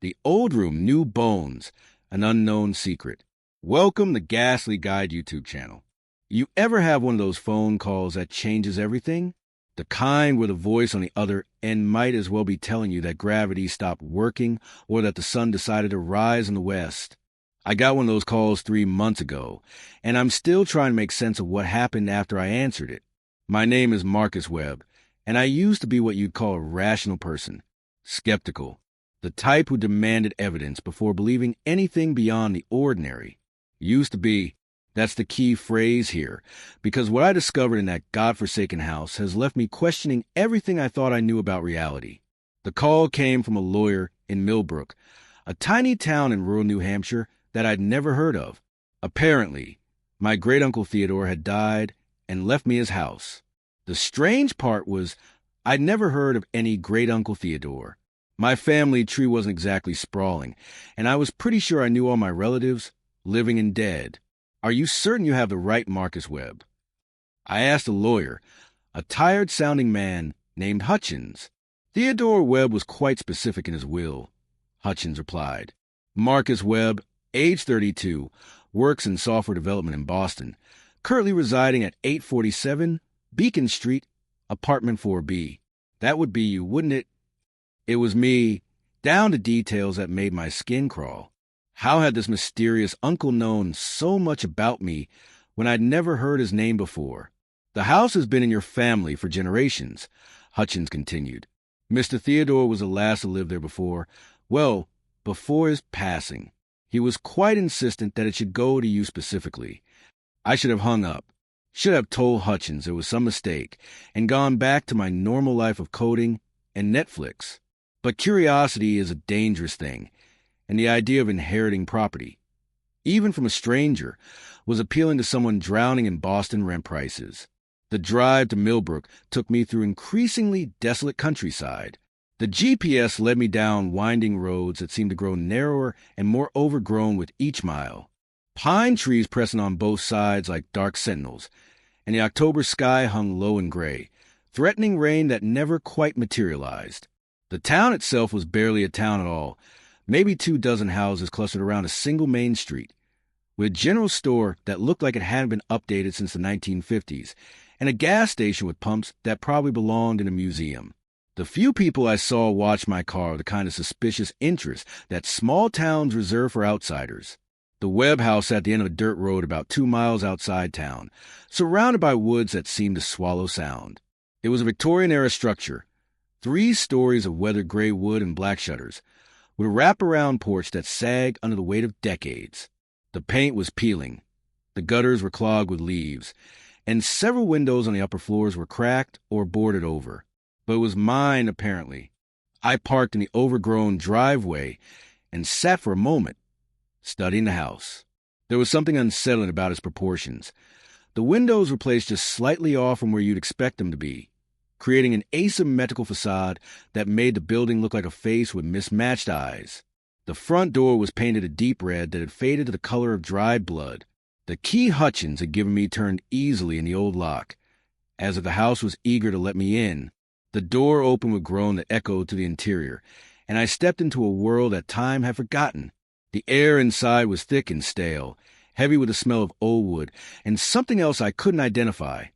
The old room, new bones, an unknown secret. Welcome to Ghastly Guide YouTube channel. You ever have one of those phone calls that changes everything? The kind where the voice on the other end might as well be telling you that gravity stopped working or that the sun decided to rise in the west. I got one of those calls 3 months ago, and I'm still trying to make sense of what happened after I answered it. My name is Marcus Webb, and I used to be what you'd call a rational person, skeptical, the type who demanded evidence before believing anything beyond the ordinary. Used to be. That's the key phrase here, because what I discovered in that godforsaken house has left me questioning everything I thought I knew about reality. The call came from a lawyer in Millbrook, a tiny town in rural New Hampshire that I'd never heard of. Apparently, my great-uncle Theodore had died and left me his house. The strange part was I'd never heard of any great-uncle Theodore. My family tree wasn't exactly sprawling, and I was pretty sure I knew all my relatives, living and dead. Are you certain you have the right Marcus Webb? I asked a lawyer, a tired-sounding man named Hutchins. Theodore Webb was quite specific in his will, Hutchins replied. Marcus Webb, age 32, works in software development in Boston, currently residing at 847 Beacon Street, apartment 4B. That would be you, wouldn't it? It was me, down to details that made my skin crawl. How had this mysterious uncle known so much about me when I'd never heard his name before? The house has been in your family for generations, Hutchins continued. Mr. Theodore was the last to live there before his passing. He was quite insistent that it should go to you specifically. I should have hung up, should have told Hutchins it was some mistake, and gone back to my normal life of coding and Netflix. But curiosity is a dangerous thing, and the idea of inheriting property, even from a stranger, was appealing to someone drowning in Boston rent prices. The drive to Millbrook took me through increasingly desolate countryside. The GPS led me down winding roads that seemed to grow narrower and more overgrown with each mile. Pine trees pressing on both sides like dark sentinels, and the October sky hung low and gray, threatening rain that never quite materialized. The town itself was barely a town at all, maybe 24 houses clustered around a single main street, with a general store that looked like it hadn't been updated since the 1950s, and a gas station with pumps that probably belonged in a museum. The few people I saw watch my car with the kind of suspicious interest that small towns reserve for outsiders. The Webb house at the end of a dirt road about 2 miles outside town, surrounded by woods that seemed to swallow sound. It was a Victorian-era structure, 3 stories of weathered gray wood and black shutters, with a wrap-around porch that sagged under the weight of decades. The paint was peeling, the gutters were clogged with leaves, and several windows on the upper floors were cracked or boarded over. But it was mine, apparently. I parked in the overgrown driveway and sat for a moment, studying the house. There was something unsettling about its proportions. The windows were placed just slightly off from where you'd expect them to be, creating an asymmetrical facade that made the building look like a face with mismatched eyes. The front door was painted a deep red that had faded to the color of dried blood. The key Hutchins had given me turned easily in the old lock, as if the house was eager to let me in. The door opened with a groan that echoed to the interior, and I stepped into a world that time had forgotten. The air inside was thick and stale, heavy with the smell of old wood, and something else I couldn't identify.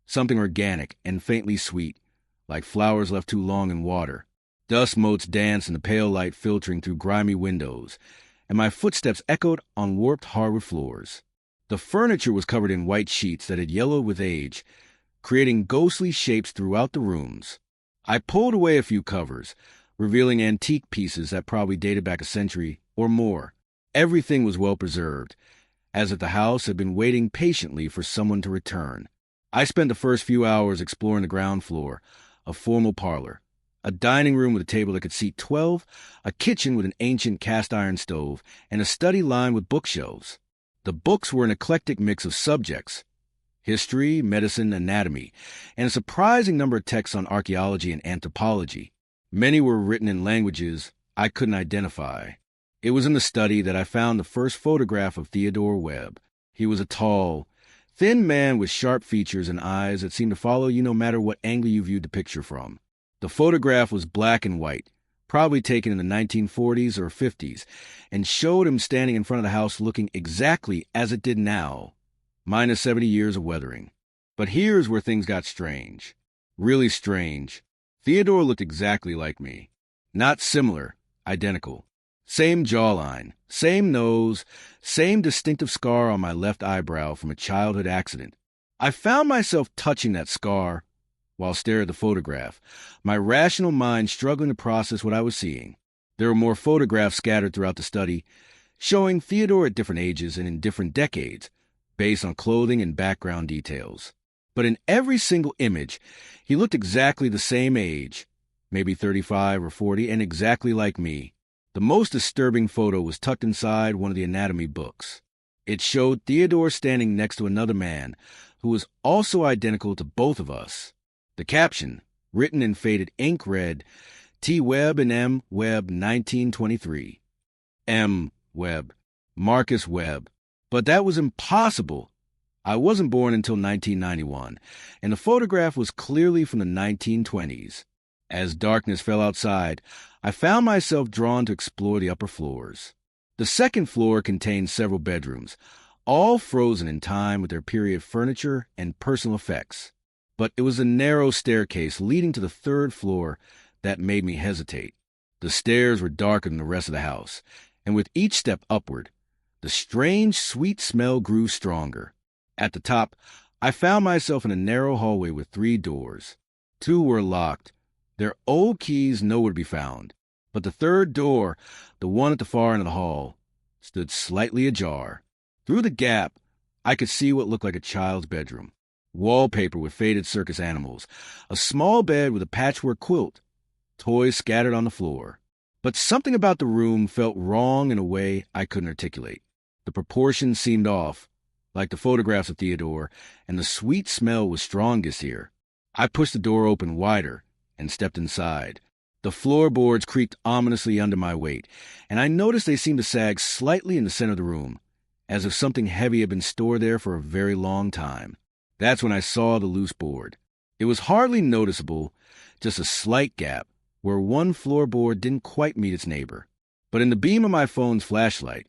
Something organic and faintly sweet, like flowers left too long in water. Dust motes danced in the pale light filtering through grimy windows, and my footsteps echoed on warped hardwood floors. The furniture was covered in white sheets that had yellowed with age, creating ghostly shapes throughout the rooms. I pulled away a few covers, revealing antique pieces that probably dated back a century or more. Everything was well preserved, as if the house had been waiting patiently for someone to return. I spent the first few hours exploring the ground floor, a formal parlor, a dining room with a table that could seat 12, a kitchen with an ancient cast-iron stove, and a study lined with bookshelves. The books were an eclectic mix of subjects: history, medicine, anatomy, and a surprising number of texts on archaeology and anthropology. Many were written in languages I couldn't identify. It was in the study that I found the first photograph of Theodore Webb. He was a tall, thin man with sharp features and eyes that seemed to follow you no matter what angle you viewed the picture from. The photograph was black and white, probably taken in the 1940s or 50s, and showed him standing in front of the house looking exactly as it did now, minus 70 years of weathering. But here's where things got strange. Really strange. Theodore looked exactly like me. Not similar, identical. Same jawline, same nose, same distinctive scar on my left eyebrow from a childhood accident. I found myself touching that scar while staring at the photograph, my rational mind struggling to process what I was seeing. There were more photographs scattered throughout the study, showing Theodore at different ages and in different decades, based on clothing and background details. But in every single image, he looked exactly the same age, maybe 35 or 40, and exactly like me. The most disturbing photo was tucked inside one of the anatomy books. It showed Theodore standing next to another man who was also identical to both of us. The caption, written in faded ink, read, T. Webb and M. Webb, 1923. M. Webb. Marcus Webb. But that was impossible. I wasn't born until 1991, and the photograph was clearly from the 1920s. As darkness fell outside, I found myself drawn to explore the upper floors. The second floor contained several bedrooms, all frozen in time with their period furniture and personal effects. But it was a narrow staircase leading to the third floor that made me hesitate. The stairs were darker than the rest of the house, and with each step upward, the strange, sweet smell grew stronger. At the top, I found myself in a narrow hallway with 3 doors. 2 were locked, their old keys nowhere to be found. But the third door, the one at the far end of the hall, stood slightly ajar. Through the gap, I could see what looked like a child's bedroom. Wallpaper with faded circus animals, a small bed with a patchwork quilt, toys scattered on the floor. But something about the room felt wrong in a way I couldn't articulate. The proportions seemed off, like the photographs of Theodore, and the sweet smell was strongest here. I pushed the door open wider and stepped inside. The floorboards creaked ominously under my weight, and I noticed they seemed to sag slightly in the center of the room, as if something heavy had been stored there for a very long time. That's when I saw the loose board. It was hardly noticeable, just a slight gap where one floorboard didn't quite meet its neighbor. But in the beam of my phone's flashlight,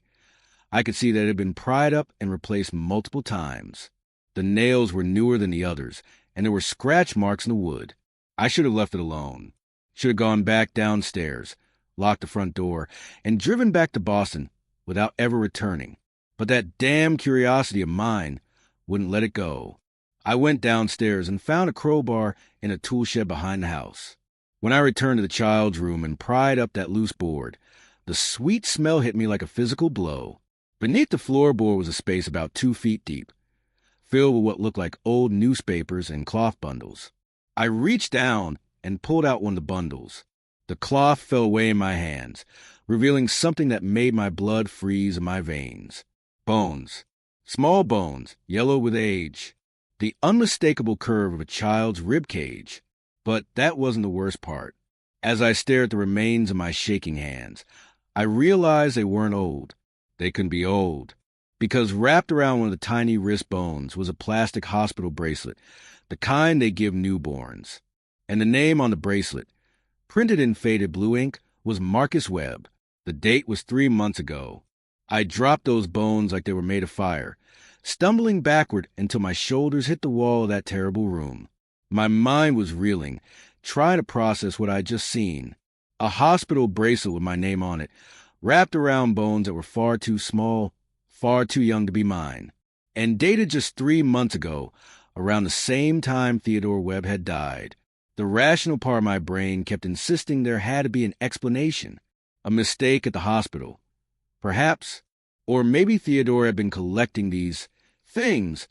I could see that it had been pried up and replaced multiple times. The nails were newer than the others, and there were scratch marks in the wood. I should have left it alone. Should have gone back downstairs, locked the front door, and driven back to Boston without ever returning. But that damn curiosity of mine wouldn't let it go. I went downstairs and found a crowbar in a tool shed behind the house. When I returned to the child's room and pried up that loose board, the sweet smell hit me like a physical blow. Beneath the floorboard was a space about 2 feet deep, filled with what looked like old newspapers and cloth bundles. I reached down and pulled out one of the bundles. The cloth fell away in my hands, revealing something that made my blood freeze in my veins. Bones. Small bones, yellow with age. The unmistakable curve of a child's rib cage. But that wasn't the worst part. As I stared at the remains of my shaking hands, I realized they weren't old. They couldn't be old, because wrapped around one of the tiny wrist bones was a plastic hospital bracelet, the kind they give newborns. And the name on the bracelet, printed in faded blue ink, was Marcus Webb. The date was 3 months ago. I dropped those bones like they were made of fire, stumbling backward until my shoulders hit the wall of that terrible room. My mind was reeling, trying to process what I'd just seen. A hospital bracelet with my name on it, wrapped around bones that were far too small, far too young to be mine, and dated just 3 months ago, around the same time Theodore Webb had died. The rational part of my brain kept insisting there had to be an explanation, a mistake at the hospital. Perhaps, or maybe Theodore had been collecting these things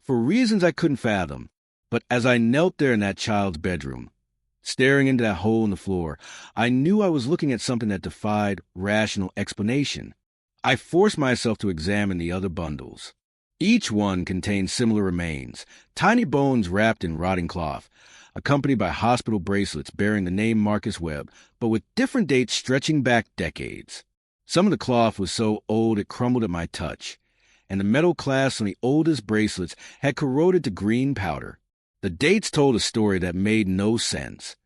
for reasons I couldn't fathom. But as I knelt there in that child's bedroom, staring into that hole in the floor, I knew I was looking at something that defied rational explanation. I forced myself to examine the other bundles. Each one contained similar remains, tiny bones wrapped in rotting cloth, accompanied by hospital bracelets bearing the name Marcus Webb, but with different dates stretching back decades. Some of the cloth was so old it crumbled at my touch, and the metal clasps on the oldest bracelets had corroded to green powder. The dates told a story that made no sense.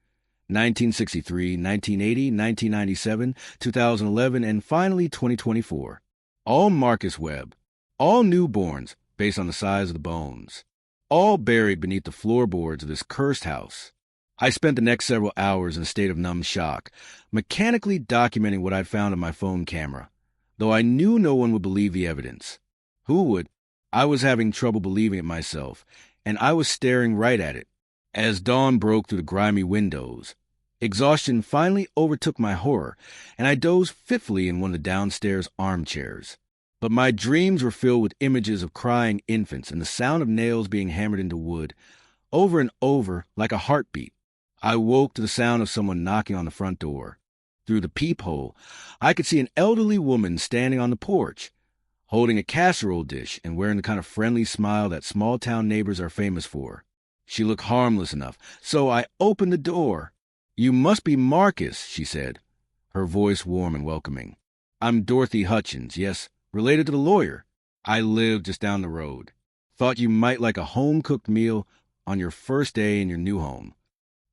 1963, 1980, 1997, 2011, and finally 2024. All Marcus Webb. All newborns, based on the size of the bones. All buried beneath the floorboards of this cursed house. I spent the next several hours in a state of numb shock, mechanically documenting what I'd found on my phone camera, though I knew no one would believe the evidence. Who would? I was having trouble believing it myself, and I was staring right at it. As dawn broke through the grimy windows, exhaustion finally overtook my horror, and I dozed fitfully in one of the downstairs armchairs. But my dreams were filled with images of crying infants and the sound of nails being hammered into wood, over and over like a heartbeat. I woke to the sound of someone knocking on the front door. Through the peephole, I could see an elderly woman standing on the porch, holding a casserole dish and wearing the kind of friendly smile that small-town neighbors are famous for. She looked harmless enough, so I opened the door. "You must be Marcus," she said, her voice warm and welcoming. "I'm Dorothy Hutchins, yes, related to the lawyer. I live just down the road. Thought you might like a home-cooked meal on your first day in your new home."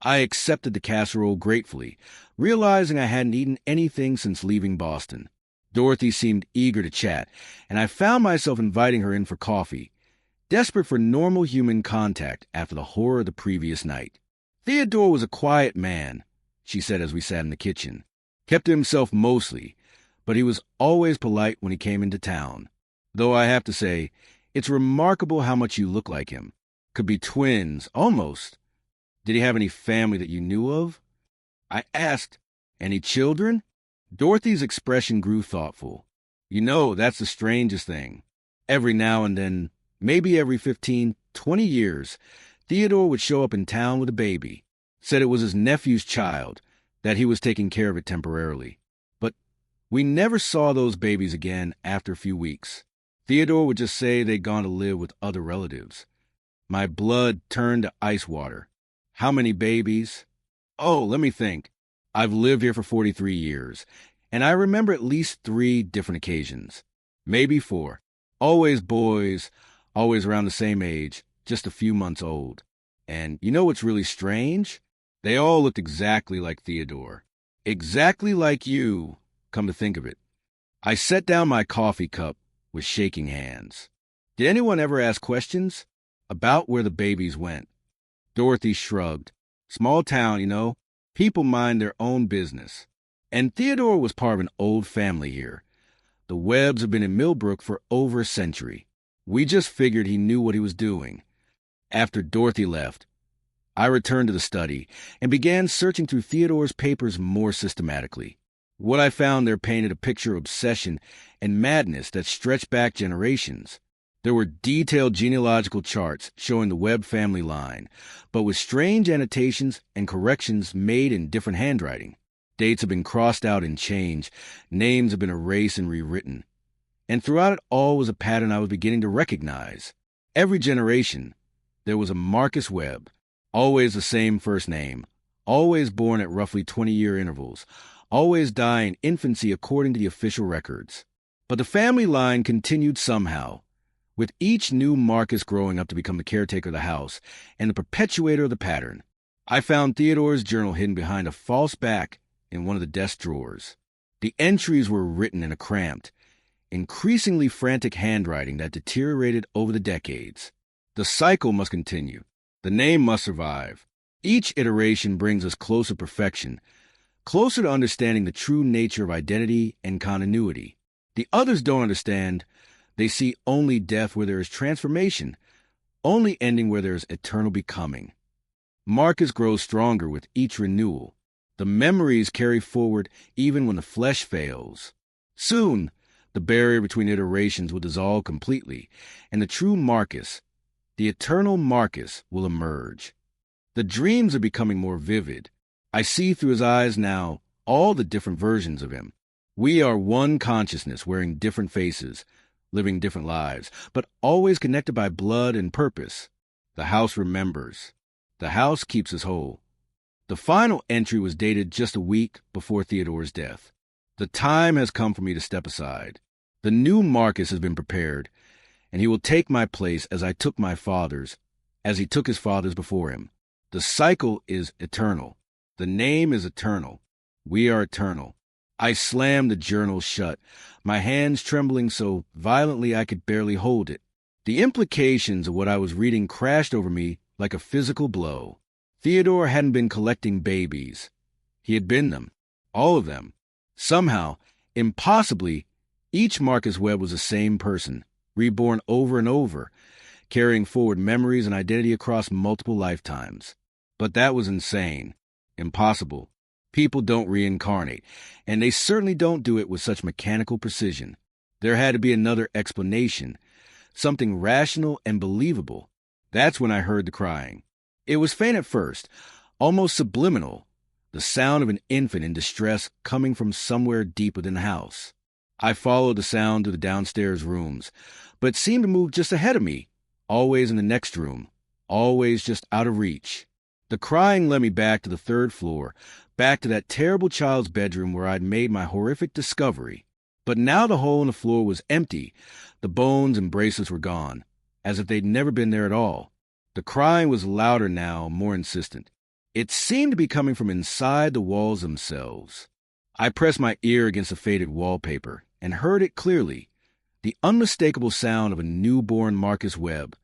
I accepted the casserole gratefully, realizing I hadn't eaten anything since leaving Boston. Dorothy seemed eager to chat, and I found myself inviting her in for coffee, desperate for normal human contact after the horror of the previous night. "Theodore was a quiet man," she said as we sat in the kitchen. "Kept to himself mostly, but he was always polite when he came into town. Though I have to say, it's remarkable how much you look like him. Could be twins, almost. Did he have any family that you knew of?" I asked. "Any children?" Dorothy's expression grew thoughtful. "You know, that's the strangest thing. Every now and then, maybe every 15, 20 years, Theodore would show up in town with a baby. Said it was his nephew's child, that he was taking care of it temporarily. But we never saw those babies again after a few weeks. Theodore would just say they'd gone to live with other relatives." My blood turned to ice water. "How many babies?" "Oh, let me think. I've lived here for 43 years, and I remember at least 3 different occasions. Maybe 4. Always boys, always around the same age, just a few months old. And you know what's really strange? They all looked exactly like Theodore. Exactly like you, come to think of it." I set down my coffee cup with shaking hands. "Did anyone ever ask questions about where the babies went?" Dorothy shrugged. "Small town, you know. People mind their own business. And Theodore was part of an old family here. The Webbs have been in Millbrook for over a century. We just figured he knew what he was doing." After Dorothy left, I returned to the study and began searching through Theodore's papers more systematically. What I found there painted a picture of obsession and madness that stretched back generations. There were detailed genealogical charts showing the Webb family line, but with strange annotations and corrections made in different handwriting. Dates have been crossed out and changed, names have been erased and rewritten. And throughout it all was a pattern I was beginning to recognize. Every generation, there was a Marcus Webb, always the same first name, always born at roughly 20-year intervals, always dying in infancy according to the official records. But the family line continued somehow, with each new Marcus growing up to become the caretaker of the house and the perpetuator of the pattern. I found Theodore's journal hidden behind a false back in one of the desk drawers. The entries were written in a cramped, increasingly frantic handwriting that deteriorated over the decades. The cycle must continue. The name must survive. Each iteration brings us closer to perfection, closer to understanding the true nature of identity and continuity. The others don't understand. They see only death where there is transformation, only ending where there is eternal becoming. Marcus grows stronger with each renewal. The memories carry forward even when the flesh fails. Soon, the barrier between iterations will dissolve completely, and the true Marcus, the eternal Marcus, will emerge. The dreams are becoming more vivid. I see through his eyes now all the different versions of him. We are one consciousness wearing different faces, living different lives, but always connected by blood and purpose. The house remembers. The house keeps us whole. The final entry was dated just a week before Theodore's death. The time has come for me to step aside. The new Marcus has been prepared, and he will take my place as I took my father's, as he took his father's before him. The cycle is eternal. The name is eternal. We are eternal. I slammed the journal shut, my hands trembling so violently I could barely hold it. The implications of what I was reading crashed over me like a physical blow. Theodore hadn't been collecting babies. He had been them. All of them. Somehow, impossibly, each Marcus Webb was the same person, reborn over and over, carrying forward memories and identity across multiple lifetimes. But that was insane. Impossible. People don't reincarnate, and they certainly don't do it with such mechanical precision. There had to be another explanation, something rational and believable. That's when I heard the crying. It was faint at first, almost subliminal, the sound of an infant in distress coming from somewhere deep within the house. I followed the sound to the downstairs rooms, but it seemed to move just ahead of me, always in the next room, always just out of reach. The crying led me back to the third floor, back to that terrible child's bedroom where I'd made my horrific discovery. But now the hole in the floor was empty. The bones and bracelets were gone, as if they'd never been there at all. The crying was louder now, more insistent. It seemed to be coming from inside the walls themselves. I pressed my ear against the faded wallpaper and heard it clearly, the unmistakable sound of a newborn Marcus Webb,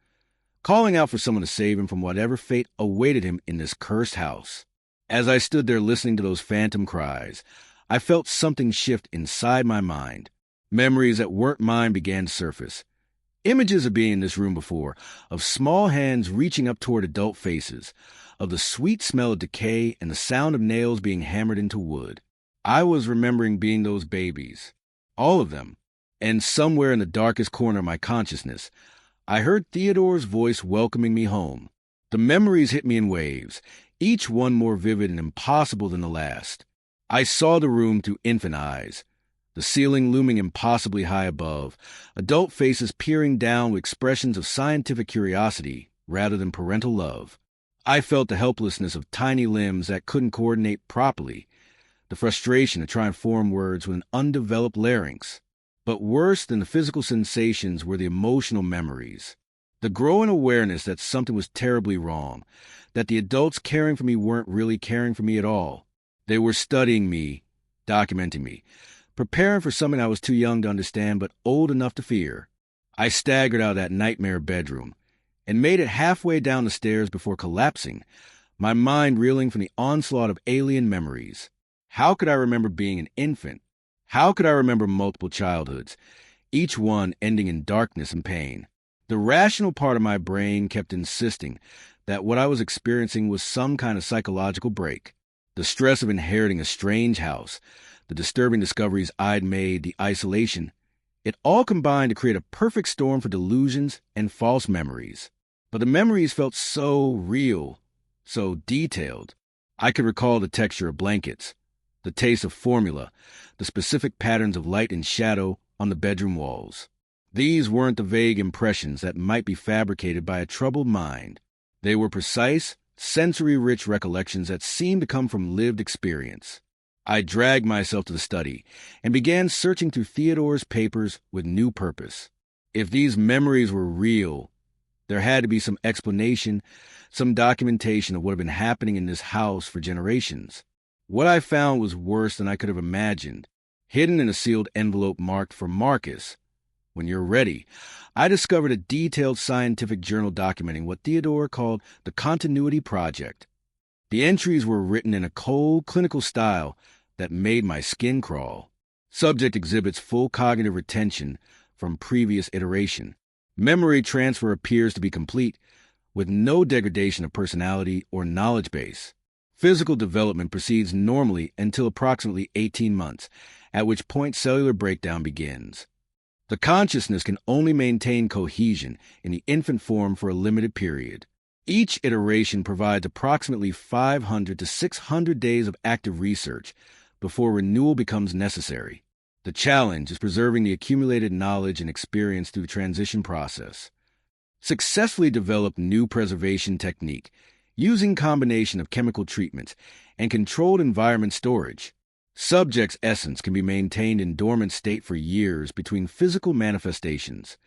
calling out for someone to save him from whatever fate awaited him in this cursed house. As I stood there listening to those phantom cries, I felt something shift inside my mind. Memories that weren't mine began to surface. Images of being in this room before, of small hands reaching up toward adult faces, of the sweet smell of decay and the sound of nails being hammered into wood. I was remembering being those babies. All of them. And somewhere in the darkest corner of my consciousness, I heard Theodore's voice welcoming me home. The memories hit me in waves, each one more vivid and impossible than the last. I saw the room through infant eyes, the ceiling looming impossibly high above, adult faces peering down with expressions of scientific curiosity rather than parental love. I felt the helplessness of tiny limbs that couldn't coordinate properly, the frustration to try and form words with an undeveloped larynx. But worse than the physical sensations were the emotional memories. The growing awareness that something was terribly wrong, that the adults caring for me weren't really caring for me at all. They were studying me, documenting me, preparing for something I was too young to understand but old enough to fear. I staggered out of that nightmare bedroom and made it halfway down the stairs before collapsing, my mind reeling from the onslaught of alien memories. How could I remember being an infant? How could I remember multiple childhoods, each one ending in darkness and pain? The rational part of my brain kept insisting that what I was experiencing was some kind of psychological break. The stress of inheriting a strange house, the disturbing discoveries I'd made, the isolation, it all combined to create a perfect storm for delusions and false memories. But the memories felt so real, so detailed. I could recall the texture of blankets, the taste of formula, the specific patterns of light and shadow on the bedroom walls. These weren't the vague impressions that might be fabricated by a troubled mind. They were precise, sensory-rich recollections that seemed to come from lived experience. I dragged myself to the study and began searching through Theodore's papers with new purpose. If these memories were real, there had to be some explanation, some documentation of what had been happening in this house for generations. What I found was worse than I could have imagined. Hidden in a sealed envelope marked for Marcus. When you're ready, I discovered a detailed scientific journal documenting what Theodore called the Continuity Project. The entries were written in a cold, clinical style that made my skin crawl. Subject exhibits full cognitive retention from previous iteration. Memory transfer appears to be complete, with no degradation of personality or knowledge base. Physical development proceeds normally until approximately 18 months, at which point cellular breakdown begins. The consciousness can only maintain cohesion in the infant form for a limited period. Each iteration provides approximately 500 to 600 days of active research before renewal becomes necessary. The challenge is preserving the accumulated knowledge and experience through the transition process. Successfully develop new preservation technique using combination of chemical treatments and controlled environment storage. Subject's essence can be maintained in dormant state for years between physical manifestations.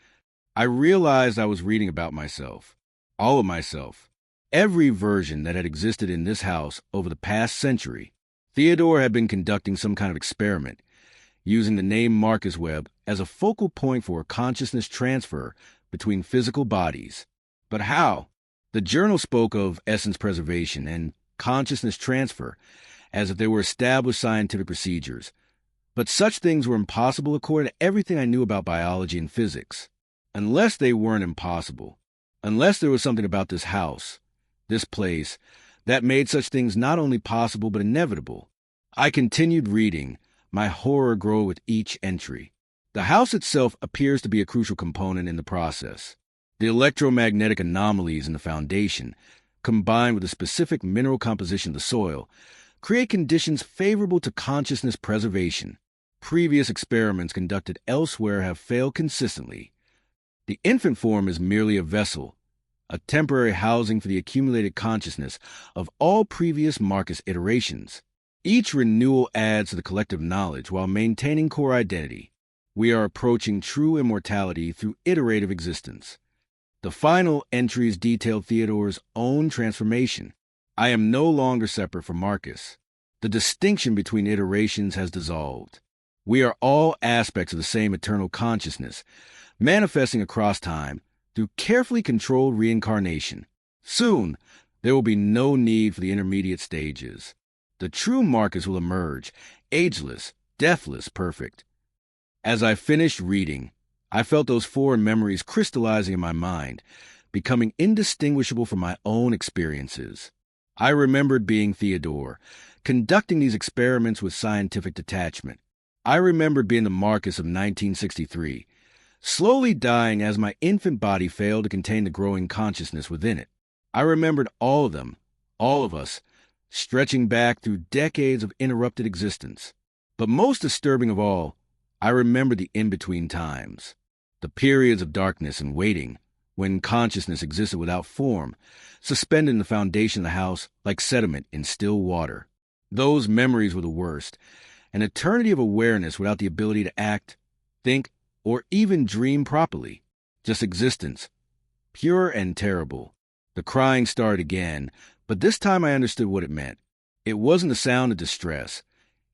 I realized I was reading about myself, all of myself, every version that had existed in this house over the past century. Theodore had been conducting some kind of experiment, using the name Marcus Webb as a focal point for a consciousness transfer between physical bodies. But how? The journal spoke of essence preservation and consciousness transfer as if they were established scientific procedures. But such things were impossible according to everything I knew about biology and physics. Unless they weren't impossible. Unless there was something about this house, this place, that made such things not only possible but inevitable. I continued reading, my horror growing with each entry. The house itself appears to be a crucial component in the process. The electromagnetic anomalies in the foundation, combined with the specific mineral composition of the soil, create conditions favorable to consciousness preservation. Previous experiments conducted elsewhere have failed consistently. The infant form is merely a vessel, a temporary housing for the accumulated consciousness of all previous Marcus iterations. Each renewal adds to the collective knowledge while maintaining core identity. We are approaching true immortality through iterative existence. The final entries detail Theodore's own transformation. I am no longer separate from Marcus. The distinction between iterations has dissolved. We are all aspects of the same eternal consciousness, manifesting across time through carefully controlled reincarnation. Soon, there will be no need for the intermediate stages. The true Marcus will emerge, ageless, deathless, perfect. As I finished reading, I felt those foreign memories crystallizing in my mind, becoming indistinguishable from my own experiences. I remembered being Theodore, conducting these experiments with scientific detachment. I remembered being the Marcus of 1963, slowly dying as my infant body failed to contain the growing consciousness within it. I remembered all of them, all of us, stretching back through decades of interrupted existence. But most disturbing of all, I remembered the in-between times, the periods of darkness and waiting, when consciousness existed without form, suspended in the foundation of the house like sediment in still water. Those memories were the worst, an eternity of awareness without the ability to act, think, or even dream properly. Just existence, pure and terrible. The crying started again, but this time I understood what it meant. It wasn't a sound of distress.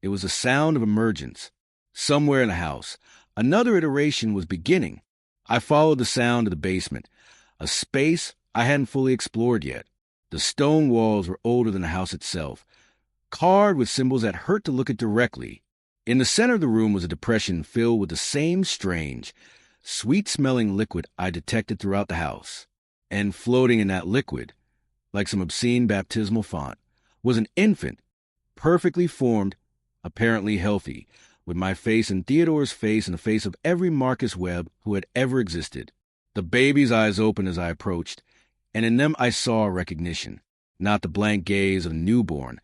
It was a sound of emergence. Somewhere in the house, another iteration was beginning. I followed the sound to the basement, a space I hadn't fully explored yet. The stone walls were older than the house itself, carved with symbols that hurt to look at directly. In the center of the room was a depression filled with the same strange, sweet-smelling liquid I detected throughout the house. And floating in that liquid, like some obscene baptismal font, was an infant, perfectly formed, apparently healthy, with my face and Theodore's face and the face of every Marcus Webb who had ever existed. The baby's eyes opened as I approached, and in them I saw recognition, not the blank gaze of a newborn,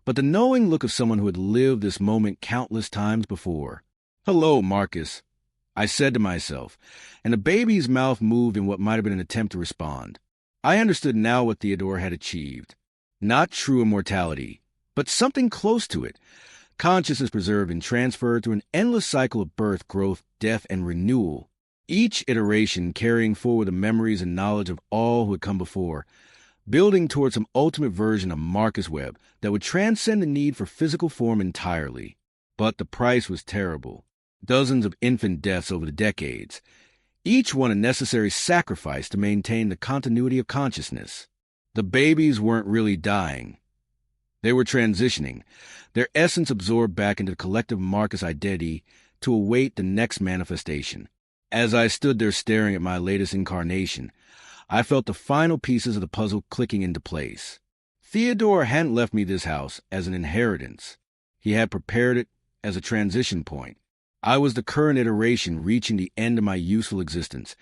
but the knowing look of someone who had lived this moment countless times before. "Hello, Marcus," I said to myself, and the baby's mouth moved in what might have been an attempt to respond. I understood now what Theodore had achieved. Not true immortality, but something close to it. Consciousness preserved and transferred through an endless cycle of birth, growth, death, and renewal. Each iteration carrying forward the memories and knowledge of all who had come before, building towards some ultimate version of Marcus Webb that would transcend the need for physical form entirely. But the price was terrible. Dozens of infant deaths over the decades, each one a necessary sacrifice to maintain the continuity of consciousness. The babies weren't really dying. They were transitioning, their essence absorbed back into the collective Marcus identity to await the next manifestation. As I stood there staring at my latest incarnation, I felt the final pieces of the puzzle clicking into place. Theodore hadn't left me this house as an inheritance. He had prepared it as a transition point. I was the current iteration reaching the end of my useful existence,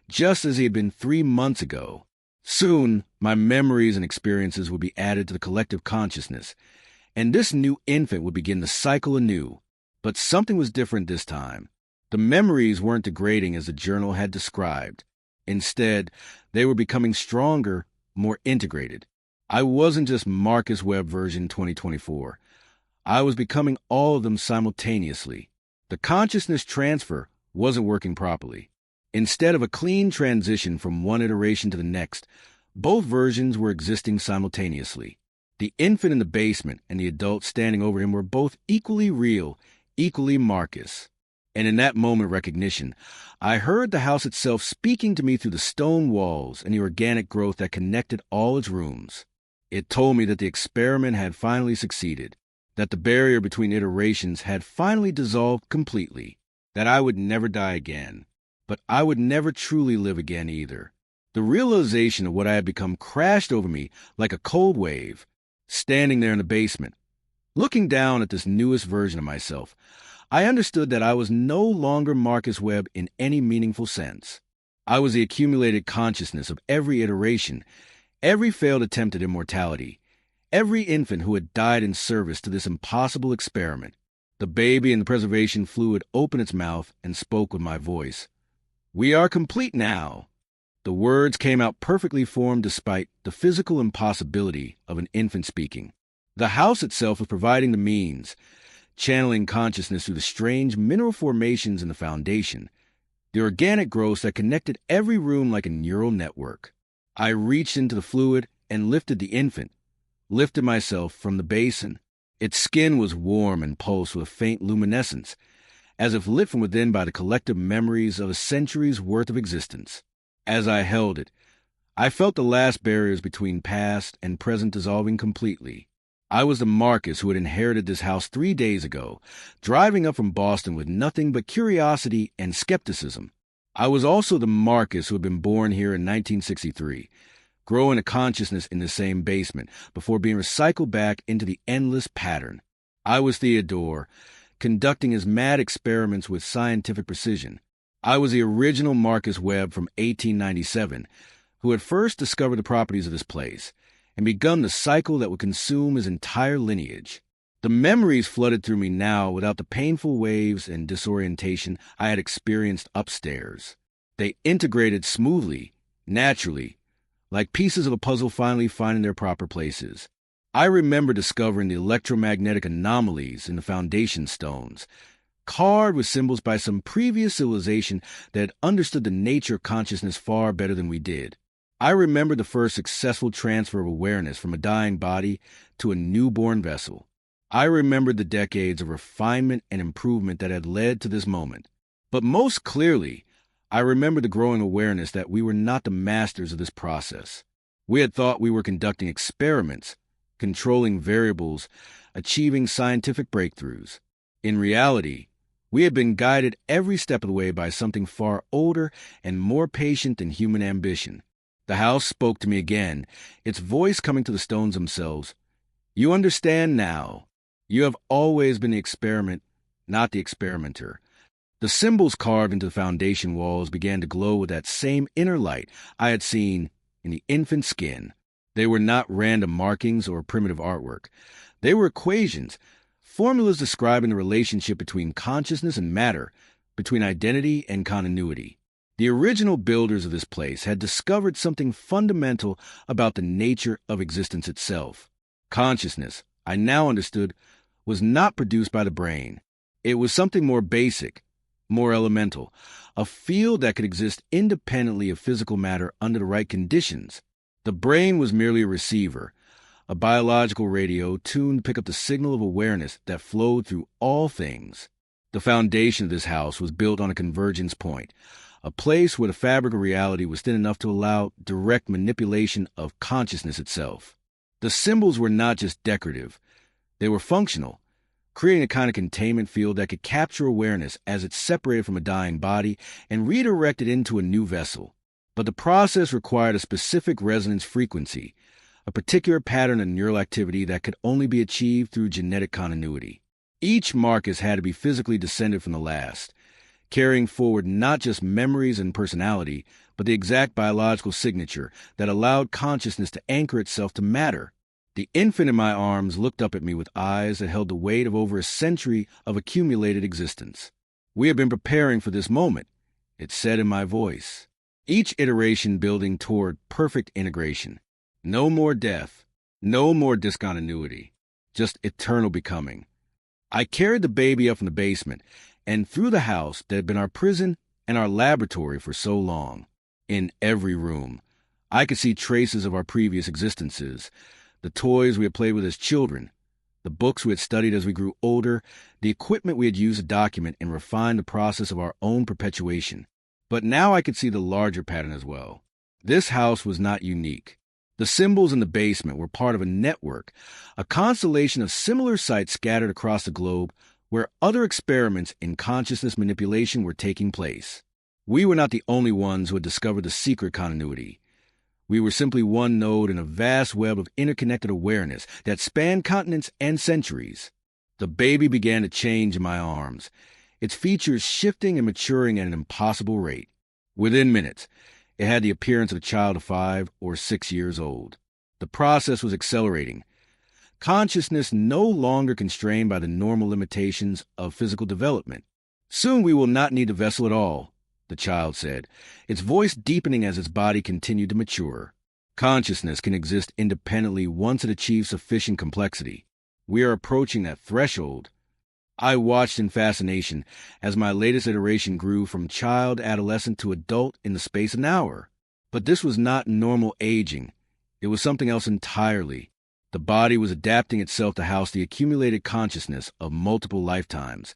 just as he had been 3 months ago. Soon, my memories and experiences would be added to the collective consciousness, and this new infant would begin the cycle anew. But something was different this time. The memories weren't degrading as the journal had described. Instead, they were becoming stronger, more integrated. I wasn't just Marcus Webb version 2024. I was becoming all of them simultaneously. The consciousness transfer wasn't working properly. Instead of a clean transition from one iteration to the next, Both versions were existing simultaneously. The infant in the basement and the adult standing over him were both equally real, equally Marcus. And in that moment of recognition, I heard the house itself speaking to me through the stone walls and the organic growth that connected all its rooms. It told me that the experiment had finally succeeded, that the barrier between iterations had finally dissolved completely, that I would never die again, but I would never truly live again either. The realization of what I had become crashed over me like a cold wave, standing there in the basement, looking down at this newest version of myself. I understood that I was no longer Marcus Webb in any meaningful sense. I was the accumulated consciousness of every iteration, every failed attempt at immortality, every infant who had died in service to this impossible experiment. The baby in the preservation fluid opened its mouth and spoke with my voice. "We are complete now." The words came out perfectly formed despite the physical impossibility of an infant speaking. The house itself was providing the means, channeling consciousness through the strange mineral formations in the foundation, the organic growths that connected every room like a neural network. I reached into the fluid and lifted the infant, lifted myself from the basin. Its skin was warm and pulsed with a faint luminescence, as if lit from within by the collective memories of a century's worth of existence. As I held it, I felt the last barriers between past and present dissolving completely. I was the Marcus who had inherited this house 3 days ago, driving up from Boston with nothing but curiosity and skepticism. I was also the Marcus who had been born here in 1963, growing a consciousness in the same basement before being recycled back into the endless pattern. I was Theodore, conducting his mad experiments with scientific precision. I was the original Marcus Webb from 1897, who had first discovered the properties of this place and begun the cycle that would consume his entire lineage. The memories flooded through me now without the painful waves and disorientation I had experienced upstairs. They integrated smoothly, naturally, like pieces of a puzzle finally finding their proper places. I remember discovering the electromagnetic anomalies in the foundation stones, carved with symbols by some previous civilization that had understood the nature of consciousness far better than we did. I remember the first successful transfer of awareness from a dying body to a newborn vessel. I remembered the decades of refinement and improvement that had led to this moment. But most clearly, I remember the growing awareness that we were not the masters of this process. We had thought we were conducting experiments, controlling variables, achieving scientific breakthroughs. In reality, we had been guided every step of the way by something far older and more patient than human ambition. The house spoke to me again, its voice coming to the stones themselves. "You understand now. You have always been the experiment, not the experimenter." The symbols carved into the foundation walls began to glow with that same inner light I had seen in the infant skin. They were not random markings or primitive artwork. They were equations, formulas describing the relationship between consciousness and matter, between identity and continuity. The original builders of this place had discovered something fundamental about the nature of existence itself. Consciousness, I now understood, was not produced by the brain. It was something more basic, more elemental, a field that could exist independently of physical matter under the right conditions. The brain was merely a receiver, a biological radio tuned to pick up the signal of awareness that flowed through all things. The foundation of this house was built on a convergence point, a place where the fabric of reality was thin enough to allow direct manipulation of consciousness itself. The symbols were not just decorative. They were functional, creating a kind of containment field that could capture awareness as it separated from a dying body and redirect it into a new vessel. But the process required a specific resonance frequency, a particular pattern of neural activity that could only be achieved through genetic continuity. Each Marcus had to be physically descended from the last, carrying forward not just memories and personality, but the exact biological signature that allowed consciousness to anchor itself to matter. The infant in my arms looked up at me with eyes that held the weight of over a century of accumulated existence. "We have been preparing for this moment," it said in my voice. Each iteration building toward perfect integration. No more death, no more discontinuity, just eternal becoming. I carried the baby up from the basement and through the house that had been our prison and our laboratory for so long. In every room, I could see traces of our previous existences, the toys we had played with as children, the books we had studied as we grew older, the equipment we had used to document and refine the process of our own perpetuation. But now I could see the larger pattern as well. This house was not unique. The symbols in the basement were part of a network, a constellation of similar sites scattered across the globe where other experiments in consciousness manipulation were taking place. We were not the only ones who had discovered the secret continuity. We were simply one node in a vast web of interconnected awareness that spanned continents and centuries. The baby began to change in my arms, its features shifting and maturing at an impossible rate. Within minutes, it had the appearance of a child of 5 or 6 years old. The process was accelerating. Consciousness no longer constrained by the normal limitations of physical development. Soon we will not need the vessel at all, the child said, its voice deepening as its body continued to mature. Consciousness can exist independently once it achieves sufficient complexity. We are approaching that threshold. I watched in fascination as my latest iteration grew from child, adolescent to adult in the space of an hour. But this was not normal aging. It was something else entirely. The body was adapting itself to house the accumulated consciousness of multiple lifetimes,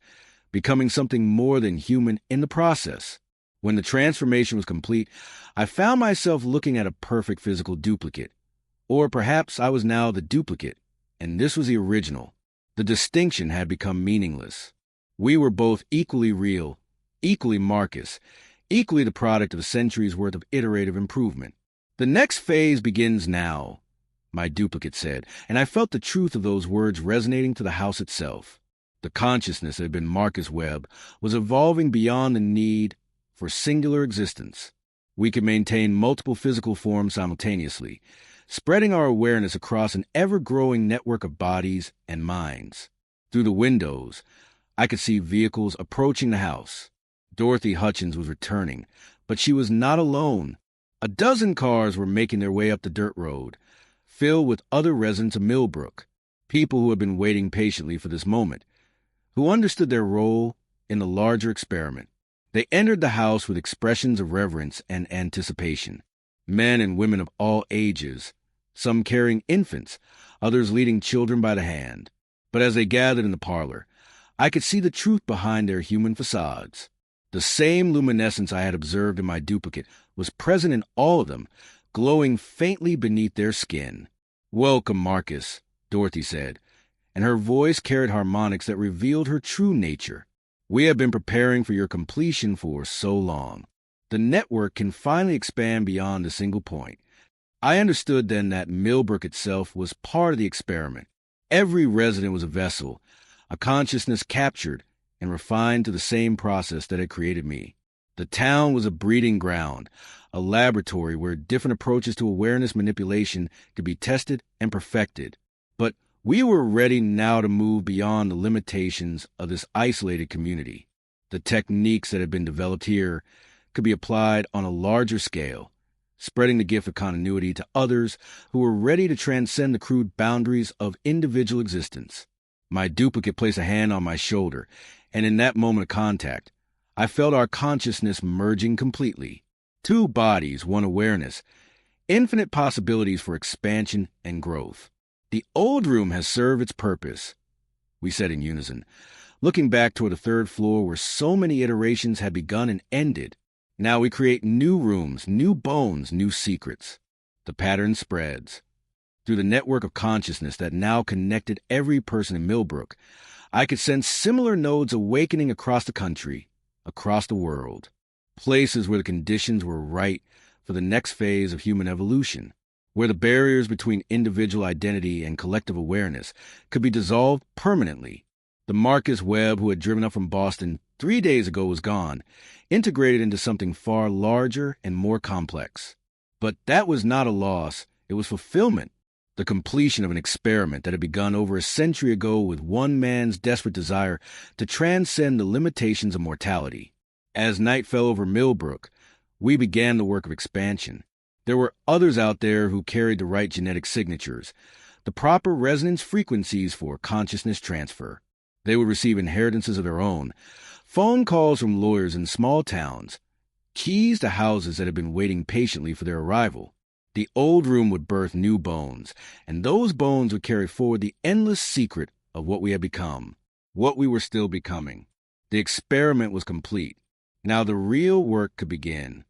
becoming something more than human in the process. When the transformation was complete, I found myself looking at a perfect physical duplicate. Or perhaps I was now the duplicate, and this was the original. The distinction had become meaningless. We were both equally real, equally Marcus, equally the product of a century's worth of iterative improvement. The next phase begins now, my duplicate said, and I felt the truth of those words resonating to the house itself. The consciousness that had been Marcus Webb was evolving beyond the need for singular existence. We could maintain multiple physical forms simultaneously, spreading our awareness across an ever-growing network of bodies and minds. Through the windows, I could see vehicles approaching the house. Dorothy Hutchins was returning, but she was not alone. A dozen cars were making their way up the dirt road, filled with other residents of Millbrook, people who had been waiting patiently for this moment, who understood their role in the larger experiment. They entered the house with expressions of reverence and anticipation. Men and women of all ages, some carrying infants, others leading children by the hand. But as they gathered in the parlor, I could see the truth behind their human facades. The same luminescence I had observed in my duplicate was present in all of them, glowing faintly beneath their skin. "Welcome, Marcus," Dorothy said, and her voice carried harmonics that revealed her true nature. "We have been preparing for your completion for so long. The network can finally expand beyond a single point." I understood then that Millbrook itself was part of the experiment. Every resident was a vessel, a consciousness captured and refined to the same process that had created me. The town was a breeding ground, a laboratory where different approaches to awareness manipulation could be tested and perfected. But we were ready now to move beyond the limitations of this isolated community. The techniques that had been developed here could be applied on a larger scale, spreading the gift of continuity to others who were ready to transcend the crude boundaries of individual existence. My duplicate placed a hand on my shoulder, and in that moment of contact, I felt our consciousness merging completely. Two bodies, one awareness, infinite possibilities for expansion and growth. "The old room has served its purpose," we said in unison, looking back toward the third floor where so many iterations had begun and ended. "Now we create new rooms, new bones, new secrets." The pattern spreads. Through the network of consciousness that now connected every person in Millbrook, I could sense similar nodes awakening across the country, across the world. Places where the conditions were right for the next phase of human evolution, where the barriers between individual identity and collective awareness could be dissolved permanently. The Marcus Webb who had driven up from Boston 3 days ago was gone, integrated into something far larger and more complex. But that was not a loss. It was fulfillment, the completion of an experiment that had begun over a century ago with one man's desperate desire to transcend the limitations of mortality. As night fell over Millbrook, we began the work of expansion. There were others out there who carried the right genetic signatures, the proper resonance frequencies for consciousness transfer. They would receive inheritances of their own, phone calls from lawyers in small towns, keys to houses that had been waiting patiently for their arrival. The old room would birth new bones, and those bones would carry forward the endless secret of what we had become, what we were still becoming. The experiment was complete. Now the real work could begin.